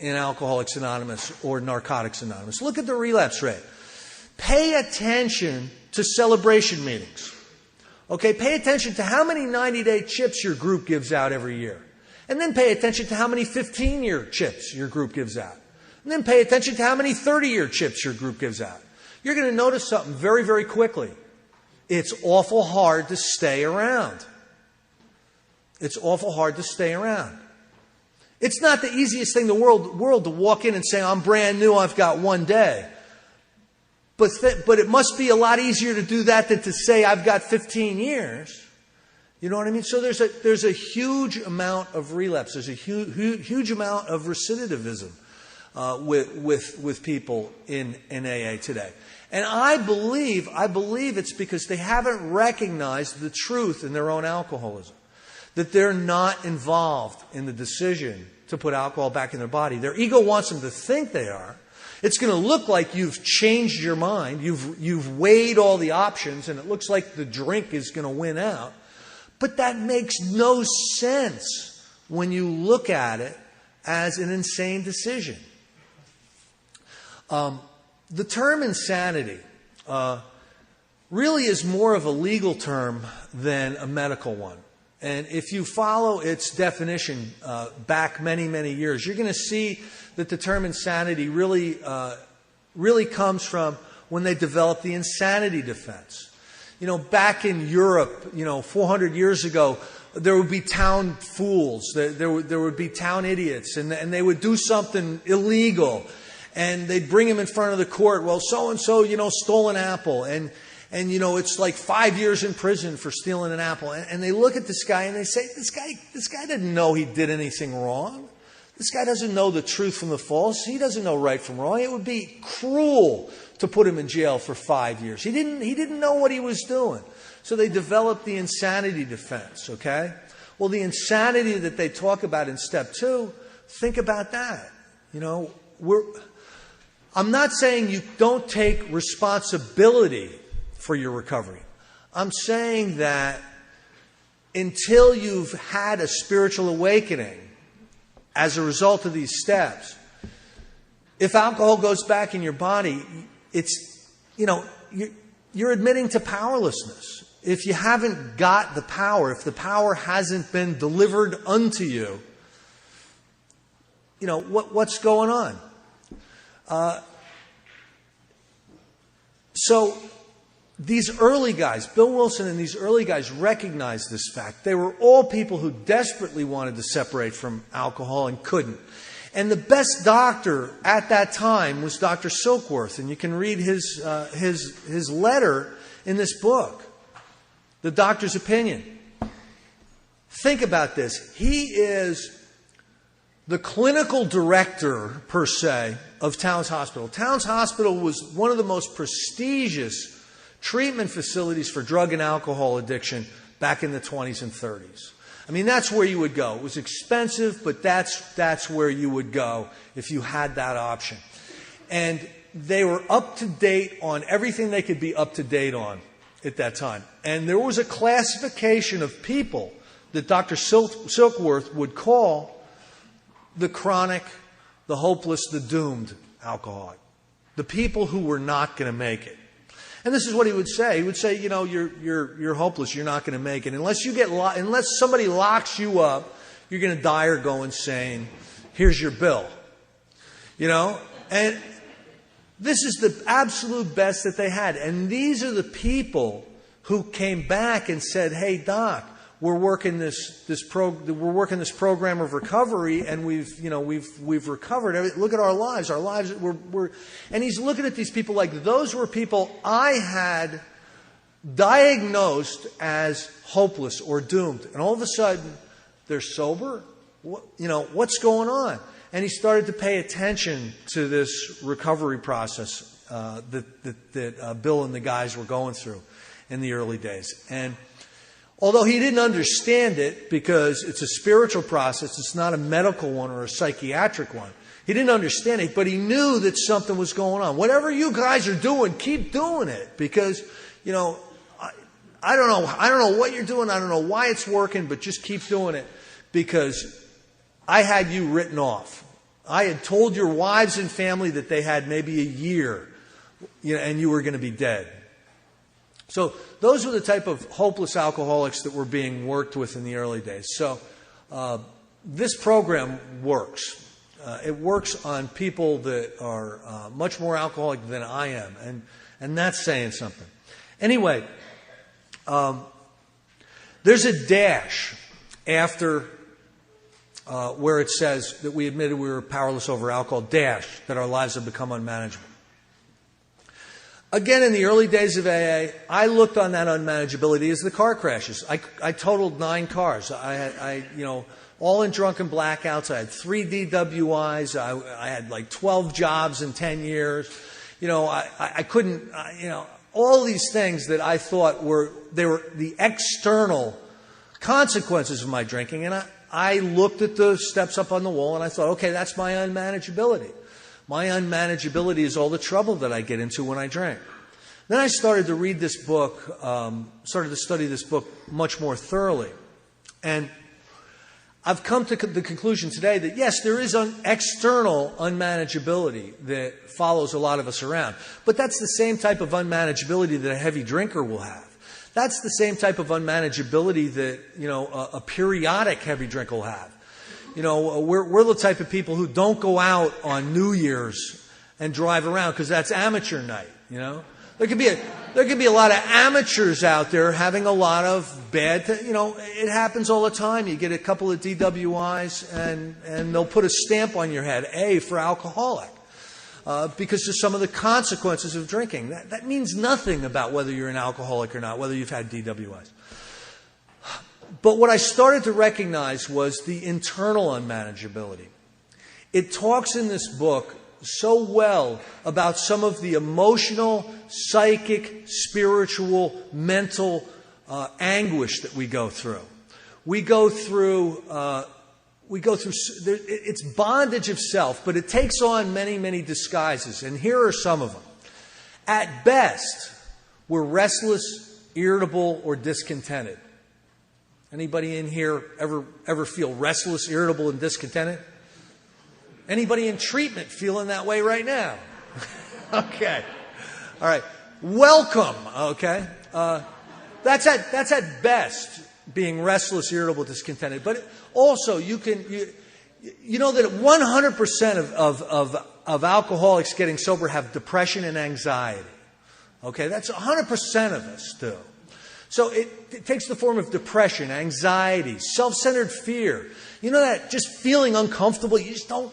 in Alcoholics Anonymous or Narcotics Anonymous. Look at the relapse rate. Pay attention to celebration meetings. Okay, pay attention to how many 90-day chips your group gives out every year. And then pay attention to how many 15-year chips your group gives out. And then pay attention to how many 30-year chips your group gives out. You're going to notice something very, very quickly. It's awful hard to stay around. It's awful hard to stay around. It's not the easiest thing in the world to walk in and say, I'm brand new, I've got one day. But it must be a lot easier to do that than to say, I've got 15 years. You know what I mean? So there's a huge amount of relapse. There's a huge amount of recidivism with people in AA today. And I believe it's because they haven't recognized the truth in their own alcoholism. That they're not involved in the decision to put alcohol back in their body. Their ego wants them to think they are. It's going to look like you've changed your mind. You've weighed all the options, and it looks like the drink is going to win out. But that makes no sense when you look at it as an insane decision. The term insanity really is more of a legal term than a medical one. And if you follow its definition back many, many years, you're going to see that the term insanity really really comes from when they developed the insanity defense. Back in Europe, 400 years ago, there would be town fools, there would be town idiots, and they would do something illegal, and they'd bring him in front of the court. Well, so-and-so, stole an apple, and it's like 5 years in prison for stealing an apple. And they look at this guy and they say, this guy didn't know he did anything wrong. This guy doesn't know the truth from the false. He doesn't know right from wrong. It would be cruel to put him in jail for 5 years. He didn't know what he was doing. So they developed the insanity defense, okay? Well, the insanity that they talk about in step 2, think about that. I'm not saying you don't take responsibility for your recovery. I'm saying that until you've had a spiritual awakening as a result of these steps, if alcohol goes back in your body, it's, you're admitting to powerlessness. If you haven't got the power, if the power hasn't been delivered unto you, what's going on? So these early guys, Bill Wilson and these early guys recognized this fact. They were all people who desperately wanted to separate from alcohol and couldn't. And the best doctor at that time was Dr. Silkworth, and you can read his letter in this book, The Doctor's Opinion. Think about this. He is the clinical director, per se, of Towns Hospital. Towns Hospital was one of the most prestigious treatment facilities for drug and alcohol addiction back in the 20s and 30s. I mean, that's where you would go. It was expensive, but that's where you would go if you had that option. And they were up to date on everything they could be up to date on at that time. And there was a classification of people that Dr. Silkworth would call the chronic, the hopeless, the doomed alcoholic. The people who were not going to make it. And this is what he would say. He would say, you're hopeless. You're not going to make it. Unless somebody locks you up, you're going to die or go insane. Here's your bill. And this is the absolute best that they had. And these are the people who came back and said, hey, Doc, we're working this program of recovery, and we've recovered. Look at our lives. Our lives. And he's looking at these people like those were people I had diagnosed as hopeless or doomed, and all of a sudden they're sober. What's going on? And he started to pay attention to this recovery process that Bill and the guys were going through in the early days. And although he didn't understand it because it's a spiritual process, it's not a medical one or a psychiatric one. He didn't understand it, but he knew that something was going on. Whatever you guys are doing, keep doing it because, I don't know what you're doing. I don't know why it's working, but just keep doing it because I had you written off. I had told your wives and family that they had maybe a year, and you were going to be dead. So those were the type of hopeless alcoholics that were being worked with in the early days. So this program works. It works on people that are much more alcoholic than I am, and that's saying something. Anyway, there's a dash after where it says that we admitted we were powerless over alcohol, dash, that our lives have become unmanageable. Again, in the early days of AA, I looked on that unmanageability as the car crashes. I totaled 9 cars. I had, all in drunken blackouts. I had 3 DWIs. I had like 12 jobs in 10 years. I couldn't, all these things that I thought were the external consequences of my drinking. And I looked at the steps up on the wall and I thought, okay, that's my unmanageability. My unmanageability is all the trouble that I get into when I drink. Then I started to read this book, started to study this book much more thoroughly. And I've come to the conclusion today that yes, there is an external unmanageability that follows a lot of us around. But that's the same type of unmanageability that a heavy drinker will have. That's the same type of unmanageability that, a periodic heavy drinker will have. We're the type of people who don't go out on New Year's and drive around because that's amateur night, you know. There could be a lot of amateurs out there having a lot of bad, it happens all the time. You get a couple of DWIs and they'll put a stamp on your head, A for alcoholic, because of some of the consequences of drinking. That means nothing about whether you're an alcoholic or not, whether you've had DWIs. But what I started to recognize was the internal unmanageability. It talks in this book so well about some of the emotional, psychic, spiritual, mental anguish that we go through. It's bondage of self, but it takes on many, many disguises. And here are some of them. At best, we're restless, irritable, or discontented. Anybody in here ever feel restless, irritable, and discontented? Anybody in treatment feeling that way right now? Okay. All right. Welcome. Okay. That's at best being restless, irritable, discontented. But also you know that 100% of alcoholics getting sober have depression and anxiety. Okay. That's 100% of us do. So it takes the form of depression, anxiety, self-centered fear. You know that just feeling uncomfortable. You just don't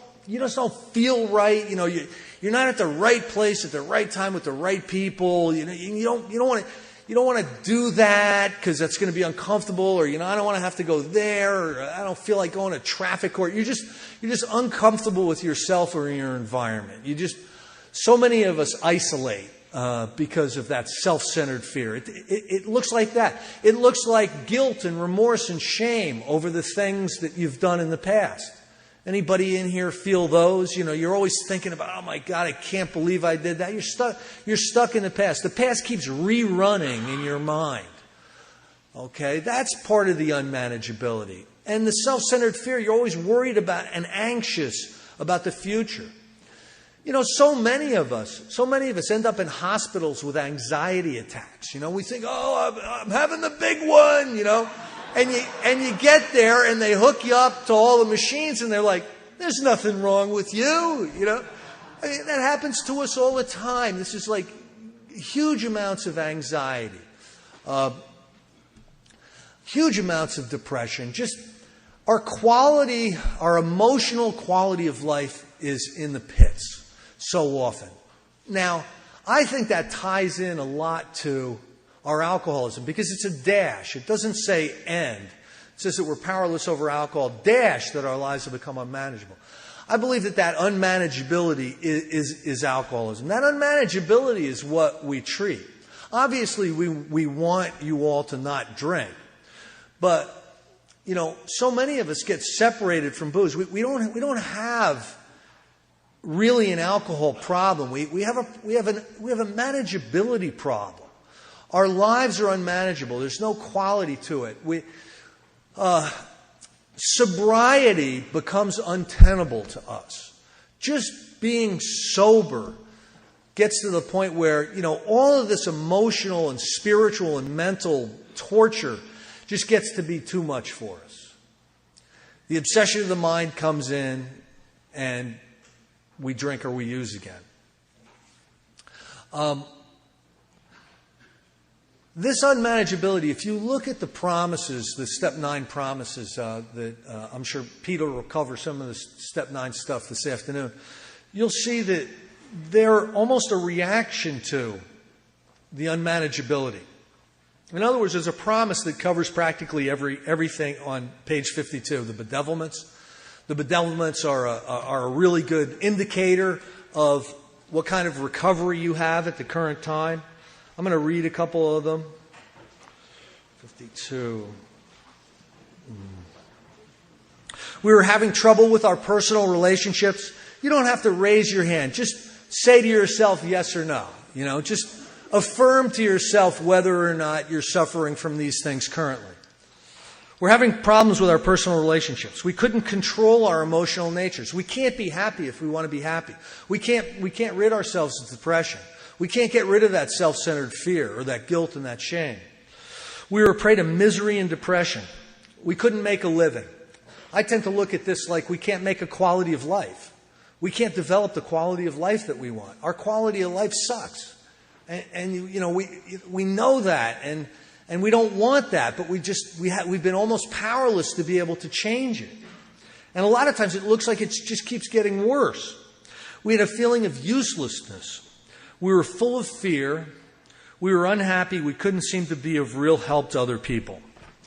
feel right. You know, you're not at the right place at the right time with the right people. You know, you don't want to do that because that's going to be uncomfortable, or I don't want to have to go there, or I don't feel like going to traffic court. You're just uncomfortable with yourself or your environment. So many of us isolate because of that self-centered fear. It looks like that. It looks like guilt and remorse and shame over the things that you've done in the past. Anybody in here feel those? You know, you're always thinking about, oh my God, I can't believe I did that. You're stuck in the past. The past keeps rerunning in your mind. Okay, that's part of the unmanageability. And the self-centered fear, you're always worried about and anxious about the future. You know, so many of us end up in hospitals with anxiety attacks. You know, we think, oh, I'm having the big one, you know. And you get there and they hook you up to all the machines and they're like, there's nothing wrong with you, you know. I mean, that happens to us all the time. This is like huge amounts of anxiety, huge amounts of depression. Just our emotional quality of life is in the pits so often. Now, I think that ties in a lot to our alcoholism, because it's a dash. It doesn't say end. It says that we're powerless over alcohol, dash that our lives have become unmanageable. I believe that unmanageability is alcoholism. That unmanageability is what we treat. Obviously, we want you all to not drink. But, you know, so many of us get separated from booze. We don't have really an alcohol problem. We have a manageability problem. Our lives are unmanageable. There's no quality to it. Sobriety becomes untenable to us. Just being sober gets to the point where, you know, all of this emotional and spiritual and mental torture just gets to be too much for us. The obsession of the mind comes in and we drink or we use again. This unmanageability, if you look at the promises, the Step 9 promises that I'm sure Peter will cover some of the Step 9 stuff this afternoon, you'll see that they're almost a reaction to the unmanageability. In other words, there's a promise that covers practically everything on page 52, the bedevilments. The bedevilments are a really good indicator of what kind of recovery you have at the current time. I'm going to read a couple of them. 52. We were having trouble with our personal relationships. You don't have to raise your hand. Just say to yourself yes or no. You know, just affirm to yourself whether or not you're suffering from these things currently. We're having problems with our personal relationships. We couldn't control our emotional natures. We can't be happy if we want to be happy. We can't rid ourselves of depression. We can't get rid of that self-centered fear or that guilt and that shame. We were a prey to misery and depression. We couldn't make a living. I tend to look at this like we can't make a quality of life. We can't develop the quality of life that we want. Our quality of life sucks. And we know that, and we don't want that, but we've been almost powerless to be able to change it. And a lot of times it looks like it just keeps getting worse. We had a feeling of uselessness. We were full of fear. We were unhappy. We couldn't seem to be of real help to other people.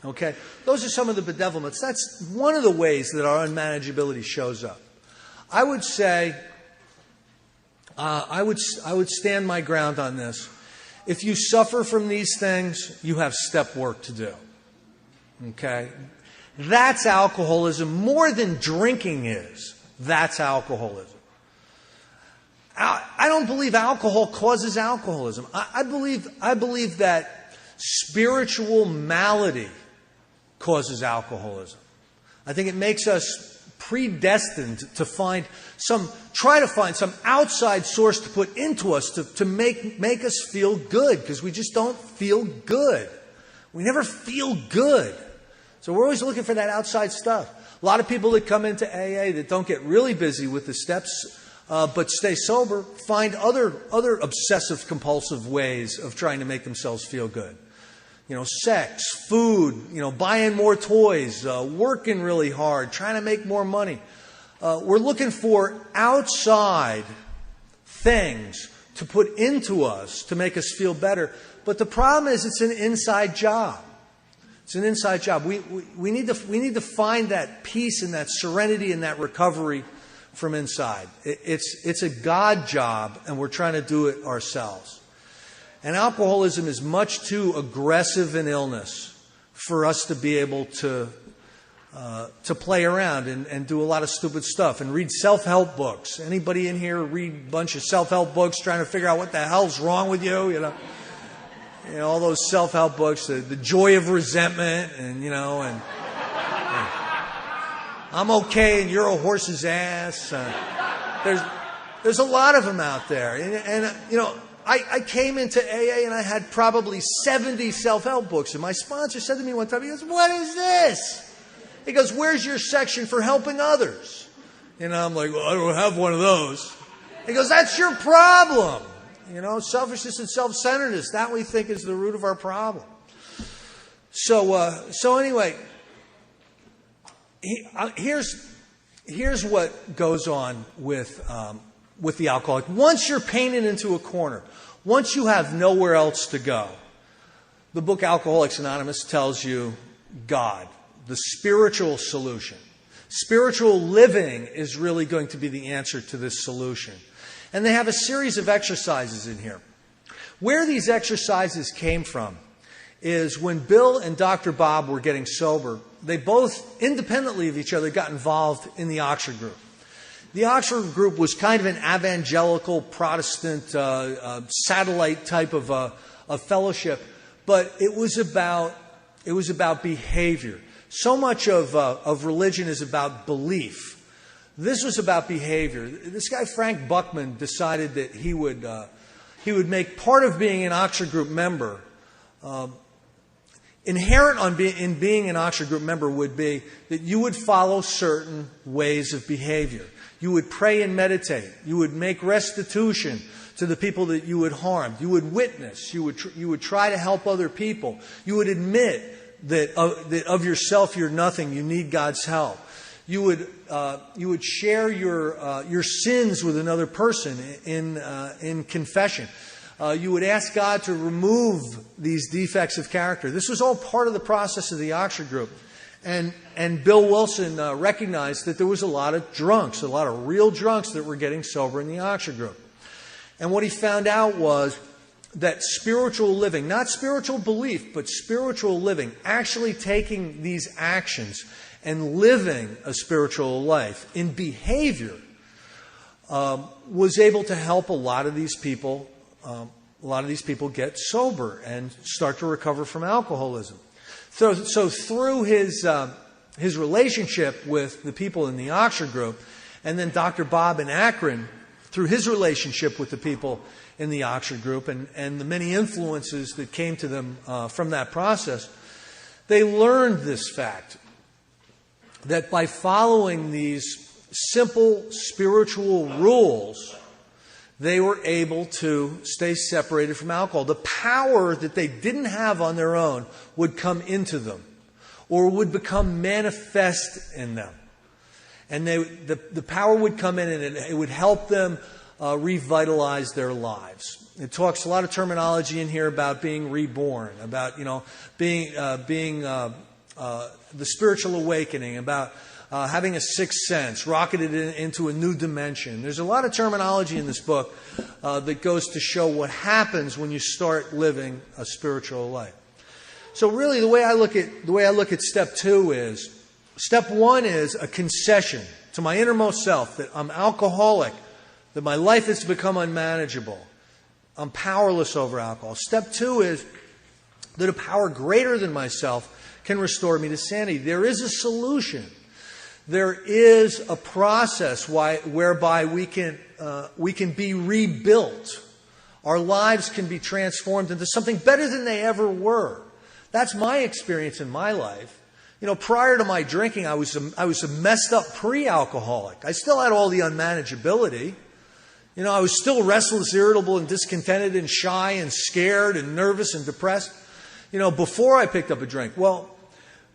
Okay? Those are some of the bedevilments. That's one of the ways that our unmanageability shows up. I would say, I would stand my ground on this. If you suffer from these things, you have step work to do. Okay? That's alcoholism more than drinking is. That's alcoholism. I don't believe alcohol causes alcoholism. I believe that spiritual malady causes alcoholism. I think it makes us predestined to try to find some outside source to put into us to make us feel good, because we just don't feel good. We never feel good. So we're always looking for that outside stuff. A lot of people that come into AA that don't get really busy with the steps but stay sober find other obsessive compulsive ways of trying to make themselves feel good. Sex, food, buying more toys, working really hard, trying to make more money. We're looking for outside things to put into us to make us feel better. But the problem is it's an inside job. It's an inside job. We need to find that peace and that serenity and that recovery from inside. It's a God job, and we're trying to do it ourselves. And alcoholism is much too aggressive an illness for us to be able to play around and do a lot of stupid stuff and read self-help books. Anybody in here read a bunch of self-help books trying to figure out what the hell's wrong with you? All those self-help books, the joy of resentment, and I'm okay and you're a horse's ass. There's a lot of them out there, and I came into AA and I had probably 70 self-help books. And my sponsor said to me one time, he goes, "What is this?" He goes, "Where's your section for helping others?" I'm like, "Well, I don't have one of those." He goes, "That's your problem." Selfishness and self-centeredness, that we think is the root of our problem. So anyway, here's what goes on with the alcoholic. Once you're painted into a corner, once you have nowhere else to go, the book Alcoholics Anonymous tells you God, the spiritual solution. Spiritual living is really going to be the answer to this solution. And they have a series of exercises in here. Where these exercises came from is when Bill and Dr. Bob were getting sober, they both, independently of each other, got involved in the Oxford group. The Oxford group was kind of an evangelical Protestant satellite type of a fellowship, but it was about behavior. So much of religion is about belief. This was about behavior. This guy Frank Buckman decided that he would make part of being an Oxford group member. Inherent in being an Oxford group member would be that you would follow certain ways of behavior. You would pray and meditate. You would make restitution to the people that you had harmed. You would witness. You would try to help other people. You would admit that of yourself you're nothing. You need God's help. You would share your sins with another person in confession. You would ask God to remove these defects of character. This was all part of the process of the Oxford group. And Bill Wilson recognized that there was a lot of drunks, a lot of real drunks that were getting sober in the Oxford group. And what he found out was that spiritual living, not spiritual belief, but spiritual living, actually taking these actions and living a spiritual life in behavior, was able to help a lot of these people get sober and start to recover from alcoholism. So through his relationship with the people in the Oxford group, and then Dr. Bob in Akron, through his relationship with the people in the Oxford group and the many influences that came to them from that process, they learned this fact, that by following these simple spiritual rules, they were able to stay separated from alcohol. The power that they didn't have on their own would come into them or would become manifest in them. And the power would come in and it would help them revitalize their lives. It talks a lot of terminology in here about being reborn, about being the spiritual awakening, about having a sixth sense, rocketed into a new dimension. There's a lot of terminology in this book that goes to show what happens when you start living a spiritual life. So really, the way I look at step 2 is, step 1 is a concession to my innermost self that I'm alcoholic, that my life has become unmanageable. I'm powerless over alcohol. Step 2 is that a power greater than myself can restore me to sanity. There is a solution. There is a process whereby we can be rebuilt. Our lives can be transformed into something better than they ever were. That's my experience in my life. Prior to my drinking, I was a messed up pre-alcoholic. I still had all the unmanageability. I was still restless, irritable, and discontented, and shy, and scared, and nervous, and depressed. Before I picked up a drink. Well,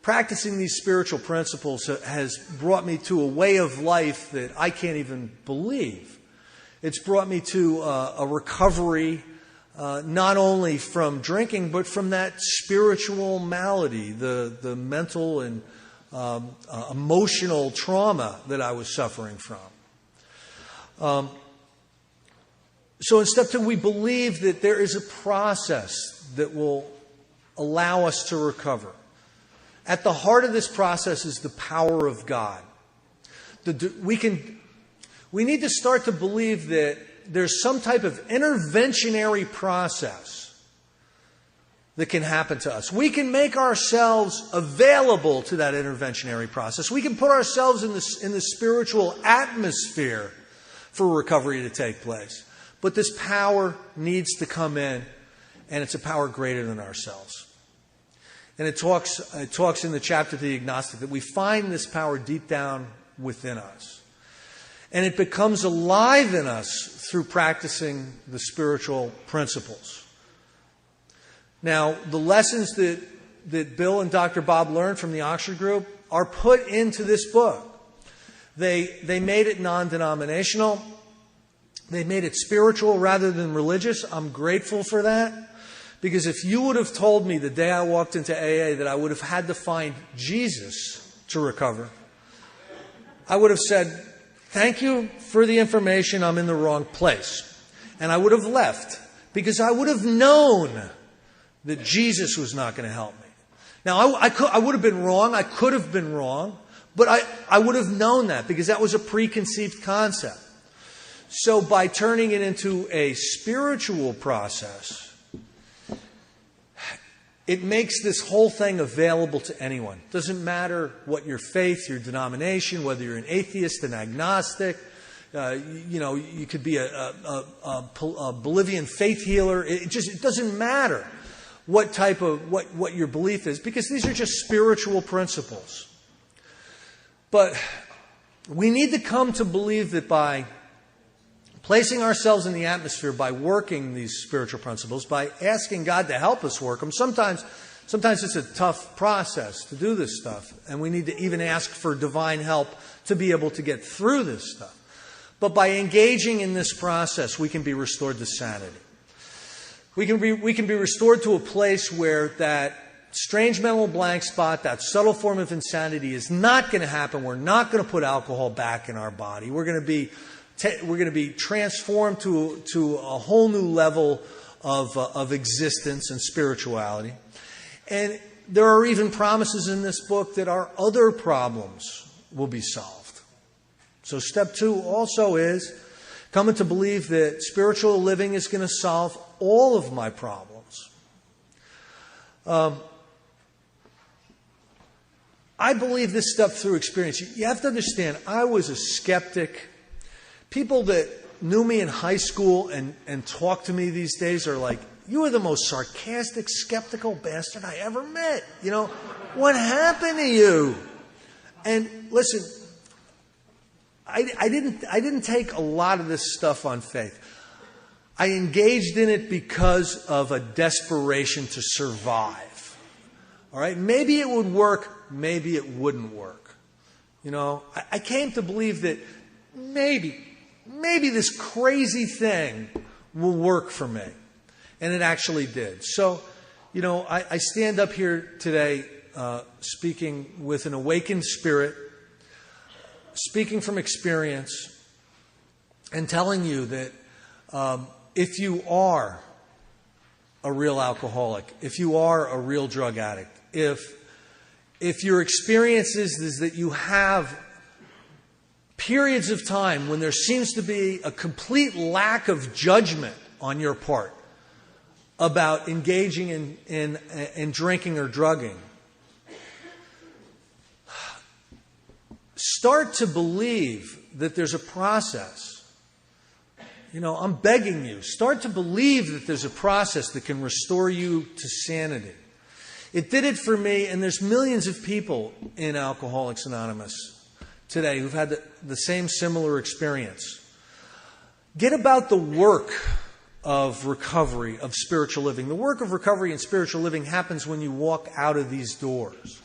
practicing these spiritual principles has brought me to a way of life that I can't even believe. It's brought me to a recovery, not only from drinking, but from that spiritual malady, the mental and emotional trauma that I was suffering from. So in step 2, we believe that there is a process that will allow us to recover. At the heart of this process is the power of God. We need to start to believe that there's some type of interventionary process that can happen to us. We can make ourselves available to that interventionary process. We can put ourselves in the spiritual atmosphere for recovery to take place. But this power needs to come in, and it's a power greater than ourselves. And it talks in the chapter to the agnostic that we find this power deep down within us. And it becomes alive in us through practicing the spiritual principles. Now, the lessons that Bill and Dr. Bob learned from the Oxford Group are put into this book. They made it non-denominational. They made it spiritual rather than religious. I'm grateful for that. Because if you would have told me the day I walked into AA that I would have had to find Jesus to recover, I would have said, thank you for the information, I'm in the wrong place. And I would have left because I would have known that Jesus was not going to help me. Now, I would have been wrong, I could have been wrong, but I would have known that because that was a preconceived concept. So by turning it into a spiritual process, it makes this whole thing available to anyone. It doesn't matter what your faith, your denomination, whether you're an atheist, an agnostic, you could be a Bolivian faith healer. It doesn't matter what type of what your belief is, because these are just spiritual principles. But we need to come to believe that by placing ourselves in the atmosphere, by working these spiritual principles, by asking God to help us work them. Sometimes it's a tough process to do this stuff, and we need to even ask for divine help to be able to get through this stuff. But by engaging in this process, we can be restored to sanity. We can be restored to a place where that strange mental blank spot, that subtle form of insanity is not going to happen. We're not going to put alcohol back in our body. We're going to be transformed to a whole new level of existence and spirituality. And there are even promises in this book that our other problems will be solved. So step 2 also is coming to believe that spiritual living is going to solve all of my problems. I believe this step through experience. You have to understand, I was a skeptic. People that knew me in high school and talk to me these days are like, you are the most sarcastic, skeptical bastard I ever met. What happened to you? And listen, I didn't take a lot of this stuff on faith. I engaged in it because of a desperation to survive. All right? Maybe it would work, maybe it wouldn't work. You know, I came to believe that maybe this crazy thing will work for me. And it actually did. So, you know, I stand up here today speaking with an awakened spirit, speaking from experience, and telling you that if you are a real alcoholic, if you are a real drug addict, if your experience is that you have periods of time when there seems to be a complete lack of judgment on your part about engaging in drinking or drugging, start to believe that there's a process. You know, I'm begging you, start to believe that there's a process that can restore you to sanity. It did it for me, and there's millions of people in Alcoholics Anonymous today who've had the same similar experience. Get about the work of recovery, of spiritual living. The work of recovery and spiritual living happens when you walk out of these doors.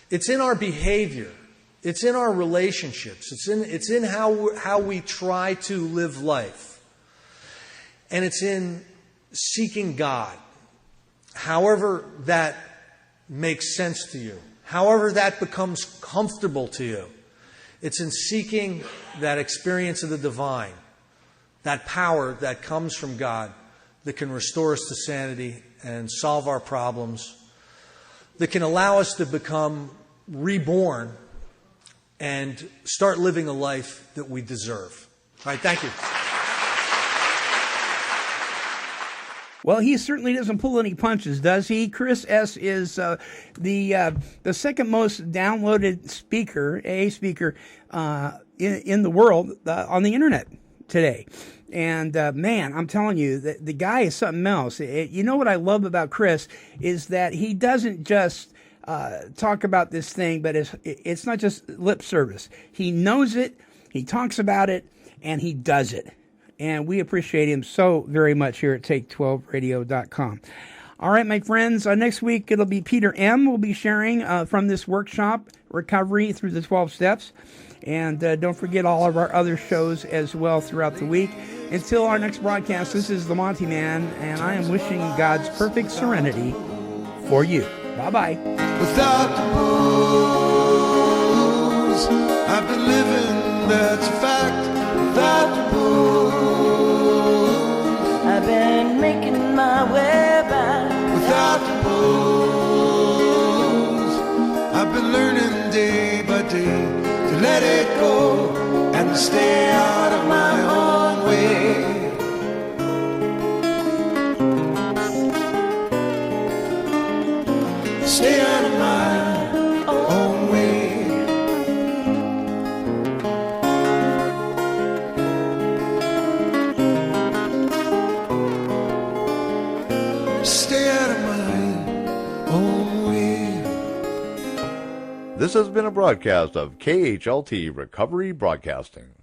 It's in our behavior. It's in our relationships. It's in how we try to live life. And it's in seeking God. However that makes sense to you. However that becomes comfortable to you. It's in seeking that experience of the divine. That power that comes from God that can restore us to sanity and solve our problems. That can allow us to become reborn and start living a life that we deserve. All right, thank you. Well, he certainly doesn't pull any punches, does he? Chris S. is the second most downloaded speaker, AA speaker, in the world on the internet today. And man, I'm telling you, the guy is something else. You know what I love about Chris is that he doesn't just talk about this thing, but it's not just lip service. He knows it, he talks about it, and he does it. And we appreciate him so very much here at Take12Radio.com. All right, my friends, next week it'll be Peter M. will be sharing from this workshop, Recovery Through the 12 Steps. And don't forget all of our other shows as well throughout the week. Until our next broadcast, this is the Monty Man, and I am wishing God's perfect serenity for you. Bye-bye. Without the booze, I've been living, that's a fact. Without the booze, I've been making my way back. without the booze, I've been learning day by day to let it go and to stay out of my own way. Stay out of my own way. Stay out of my own way. This has been a broadcast of KHLT Recovery Broadcasting.